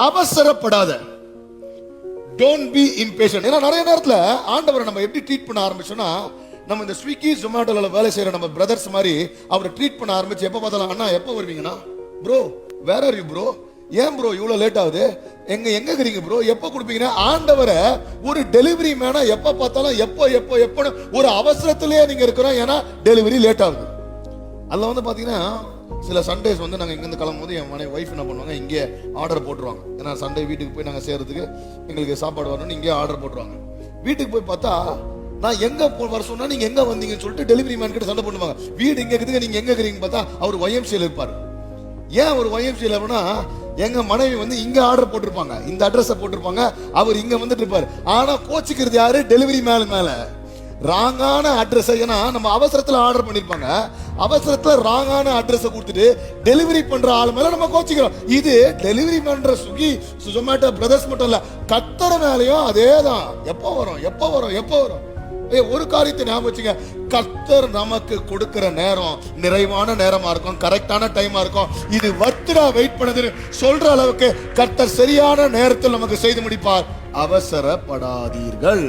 அவசரப்படாத. Don't be impatient. ஏன்னா நிறைய நேரத்துல ஆண்டவரை நம்ம எப்படி ட்ரீட் பண்ண ஆரம்பிச்சோம்னா, நம்ம இந்த ஸ்விக்கி ஜொமேட்டோல வேலை செய்யற நம்ம பிரதர்ஸ் மாதிரி அவரை ட்ரீட் பண்ண ஆரம்பிச்சு எப்ப பார்த்தாலும், அண்ணா எப்போ வருவீங்கன்னா, bro where are you bro, ஏன் ப்ரோ இவ்வளவு லேட் ஆகுது, எங்க இருக்கிறீங்க ப்ரோ, எப்போ கொடுப்பீங்கன்னா, ஆண்டவரை ஒரு டெலிவரி மேனா எப்ப பார்த்தாலும் எப்போ ஒரு அவசரத்திலேயே நீங்க இருக்கிறோம். ஏன்னா டெலிவரி லேட் ஆகுது. அதில் வந்து பாத்தீங்கன்னா சில சண்டேஸ் வந்து நாங்கள் இங்கேருந்து கிளம்பும்போது என் மனைவி ஒய்ஃப் என்ன பண்ணுவாங்க, இங்கே ஆர்டர் போட்டுருவாங்க. ஏன்னா சண்டே வீட்டுக்கு போய் நாங்கள் சேர்றதுக்கு எங்களுக்கு சாப்பாடு வரணும்னு இங்கே ஆர்டர் போட்டுருவாங்க. வீட்டுக்கு போய் பார்த்தா நான் எங்க வர சொன்னா நீங்க எங்க வந்தீங்கன்னு சொல்லிட்டு டெலிவரி மேன் கிட்ட சண்டை பண்ணுவாங்க. வீடு இங்க இருக்குது, நீங்க எங்க இருக்கிறீங்க பார்த்தா அவர் YMCA இருப்பாரு. ஏன் அவர் YMCA அப்படின்னா, எங்க மனைவி வந்து இங்க ஆர்டர் போட்டிருப்பாங்க, இந்த அட்ரஸை போட்டிருப்பாங்க, அவர் இங்க வந்துட்டு இருப்பாரு. ஆனா கோச்சிக்கிறது யாரு, டெலிவரி மேல ராங்கான அட்ரஸ். ஏன்னா நம்ம அவசரத்துல ஆர்டர் பண்ணிருப்பாங்க, அவசரத்துல ராங்கான அட்ரஸை கொடுத்துட்டு டெலிவரி பண்ற ஆள் மேல நம்ம கோச்சிக்கிறோம். இது டெலிவரி பண்ற ஸ்விக்கி ஜொமேட்டோ பிரதர்ஸ் மட்டும் இல்ல, கர்த்தர் மேலயும் அதேதான். எப்போ வரும். ஒரு காரியத்தை ஞாபகம் வச்சுங்க, கர்த்தர் நமக்கு கொடுக்கிற நேரம் நிறைவான நேரமா இருக்கும், கரெக்டான டைமா இருக்கும். இது வர்த்தடா வெயிட் பண்ணதுன்னு சொல்ற அளவுக்கு கர்த்தர் சரியான நேரத்தில் நமக்கு செய்து முடிப்பார். அவசரப்படாதீர்கள்.